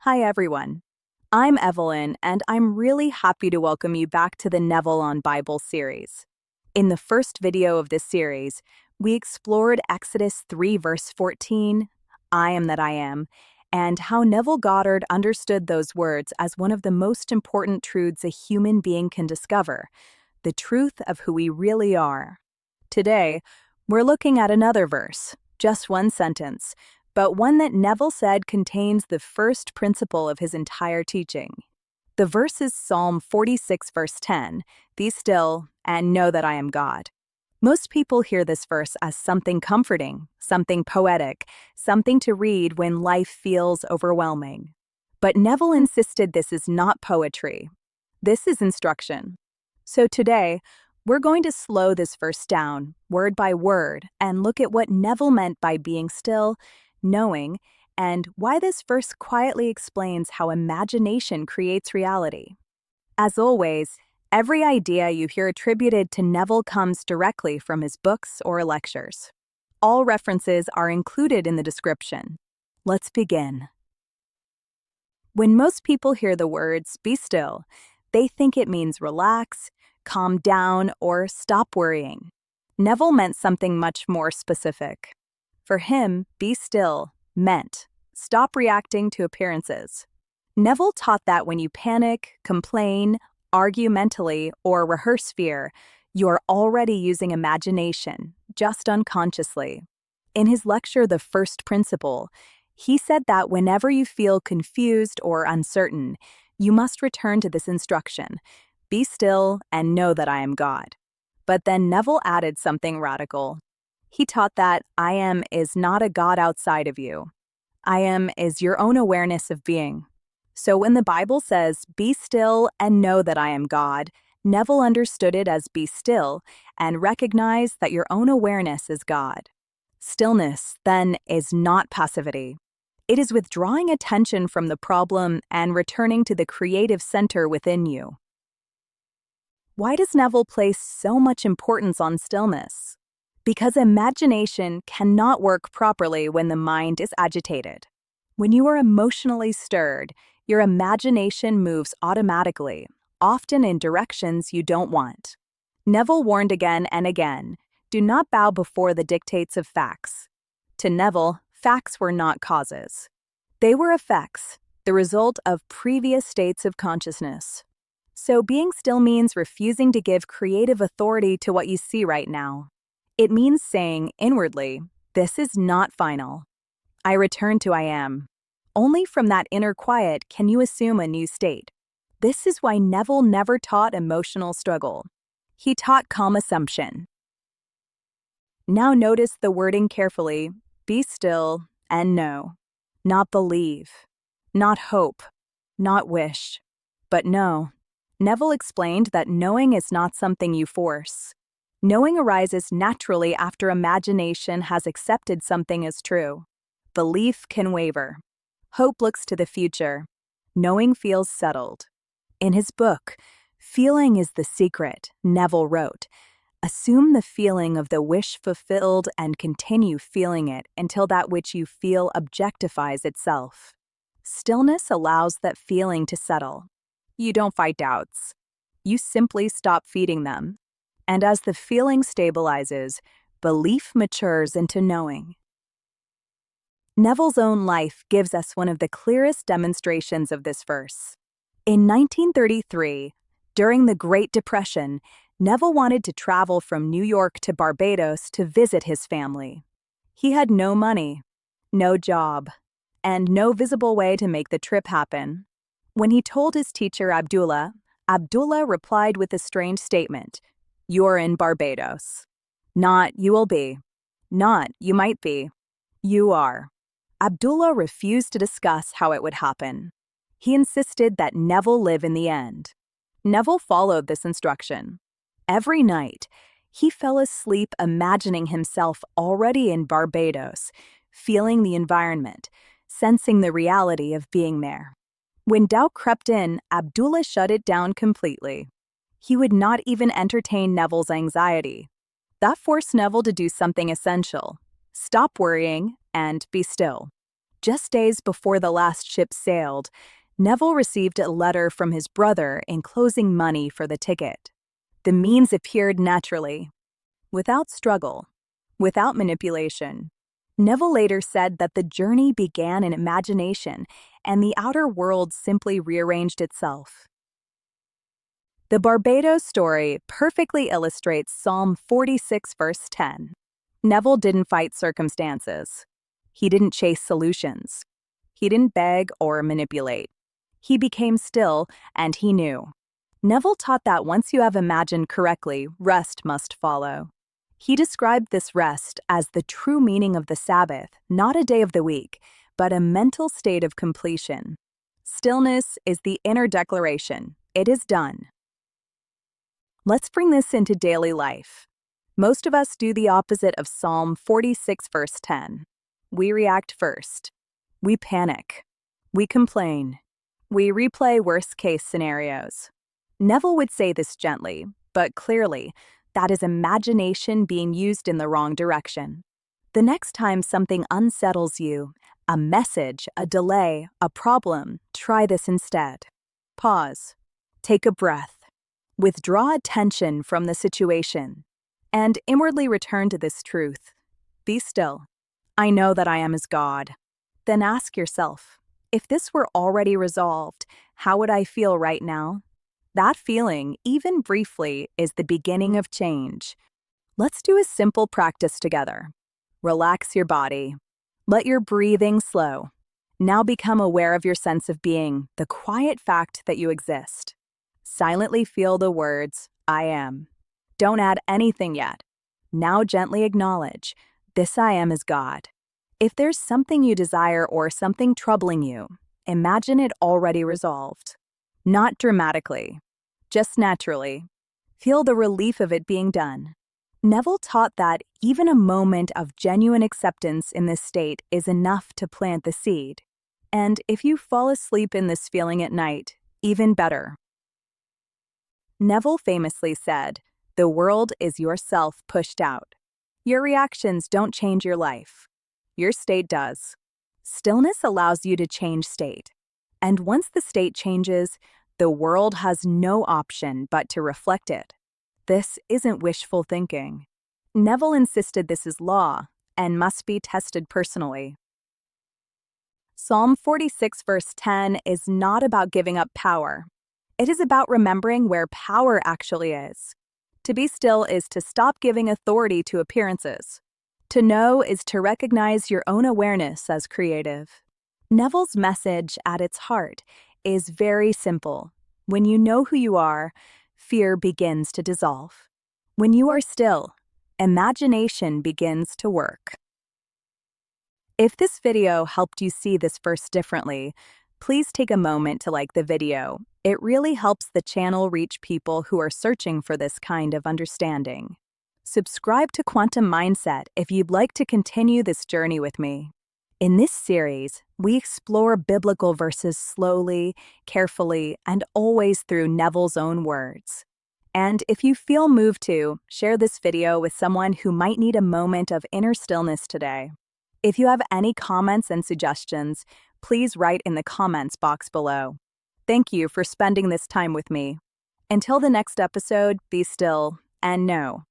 Hi everyone. I'm Evelyn, and I'm really happy to welcome you back to the Neville on Bible series. In the first video of this series, we explored Exodus 3 verse 14, I am that I am, and how Neville Goddard understood those words as one of the most important truths a human being can discover, the truth of who we really are. Today, we're looking at another verse, just one sentence, but one that Neville said contains the first principle of his entire teaching. The verse is Psalm 46 verse 10, "Be still and know that I am God." Most people hear this verse as something comforting, something poetic, something to read when life feels overwhelming. But Neville insisted this is not poetry. This is instruction. So today, we're going to slow this verse down, word by word, and look at what Neville meant by being still, knowing, and why this verse quietly explains how imagination creates reality. As always, every idea you hear attributed to Neville comes directly from his books or lectures. All references are included in the description. Let's begin. When most people hear the words, "be still," they think it means relax, calm down, or stop worrying. Neville meant something much more specific. For him, be still meant stop reacting to appearances. Neville taught that when you panic, complain, argue mentally, or rehearse fear, you're already using imagination, just unconsciously. In his lecture, The First Principle, he said that whenever you feel confused or uncertain, you must return to this instruction: be still and know that I am God. But then Neville added something radical. He taught that I am is not a God outside of you. I am is your own awareness of being. So when the Bible says, "Be still and know that I am God," Neville understood it as be still and recognize that your own awareness is God. Stillness, then, is not passivity. It is withdrawing attention from the problem and returning to the creative center within you. Why does Neville place so much importance on stillness? Because imagination cannot work properly when the mind is agitated. When you are emotionally stirred, your imagination moves automatically, often in directions you don't want. Neville warned again and again, do not bow before the dictates of facts. To Neville, facts were not causes. They were effects, the result of previous states of consciousness. So being still means refusing to give creative authority to what you see right now. It means saying inwardly, this is not final. I return to I am. Only from that inner quiet can you assume a new state. This is why Neville never taught emotional struggle. He taught calm assumption. Now notice the wording carefully: be still and know. Not believe, not hope, not wish, but know. Neville explained that knowing is not something you force. Knowing arises naturally after imagination has accepted something as true. Belief can waver. Hope looks to the future. Knowing feels settled. In his book, Feeling is the Secret, Neville wrote, assume the feeling of the wish fulfilled and continue feeling it until that which you feel objectifies itself. Stillness allows that feeling to settle. You don't fight doubts. You simply stop feeding them. And as the feeling stabilizes, belief matures into knowing. Neville's own life gives us one of the clearest demonstrations of this verse. In 1933, during the Great Depression, Neville wanted to travel from New York to Barbados to visit his family. He had no money, no job, and no visible way to make the trip happen. When he told his teacher Abdullah replied with a strange statement: "You're in Barbados." Not "you will be." Not "you might be." You are. Abdullah refused to discuss how it would happen. He insisted that Neville live in the end. Neville followed this instruction. Every night, he fell asleep imagining himself already in Barbados, feeling the environment, sensing the reality of being there. When doubt crept in, Abdullah shut it down completely. He would not even entertain Neville's anxiety. That forced Neville to do something essential: stop worrying and be still. Just days before the last ship sailed, Neville received a letter from his brother enclosing money for the ticket. The means appeared naturally, without struggle, without manipulation. Neville later said that the journey began in imagination and the outer world simply rearranged itself. The Barbados story perfectly illustrates Psalm 46 verse 10. Neville didn't fight circumstances. He didn't chase solutions. He didn't beg or manipulate. He became still, and he knew. Neville taught that once you have imagined correctly, rest must follow. He described this rest as the true meaning of the Sabbath, not a day of the week, but a mental state of completion. Stillness is the inner declaration. It is done. Let's bring this into daily life. Most of us do the opposite of Psalm 46 verse 10. We react first. We panic. We complain. We replay worst-case scenarios. Neville would say this gently, but clearly, that is imagination being used in the wrong direction. The next time something unsettles you, a message, a delay, a problem, try this instead. Pause. Take a breath. Withdraw attention from the situation, and inwardly return to this truth. Be still. I know that I am as God. Then ask yourself, if this were already resolved, how would I feel right now? That feeling, even briefly, is the beginning of change. Let's do a simple practice together. Relax your body. Let your breathing slow. Now become aware of your sense of being, the quiet fact that you exist. Silently feel the words, I am. Don't add anything yet. Now gently acknowledge, this I am is God. If there's something you desire or something troubling you, imagine it already resolved. Not dramatically, just naturally. Feel the relief of it being done. Neville taught that even a moment of genuine acceptance in this state is enough to plant the seed. And if you fall asleep in this feeling at night, even better. Neville famously said, "The world is yourself pushed out. Your reactions don't change your life. Your state does." Stillness allows you to change state. And once the state changes, the world has no option but to reflect it. This isn't wishful thinking. Neville insisted this is law and must be tested personally. Psalm 46 verse 10 is not about giving up power. It is about remembering where power actually is. To be still is to stop giving authority to appearances. To know is to recognize your own awareness as creative. Neville's message at its heart is very simple. When you know who you are, fear begins to dissolve. When you are still, imagination begins to work. If this video helped you see this verse differently, please take a moment to like the video. It really helps the channel reach people who are searching for this kind of understanding. Subscribe to Quantum Mindset if you'd like to continue this journey with me. In this series, we explore biblical verses slowly, carefully, and always through Neville's own words. And if you feel moved to, share this video with someone who might need a moment of inner stillness today. If you have any comments and suggestions, please write in the comments box below. Thank you for spending this time with me. Until the next episode, be still and know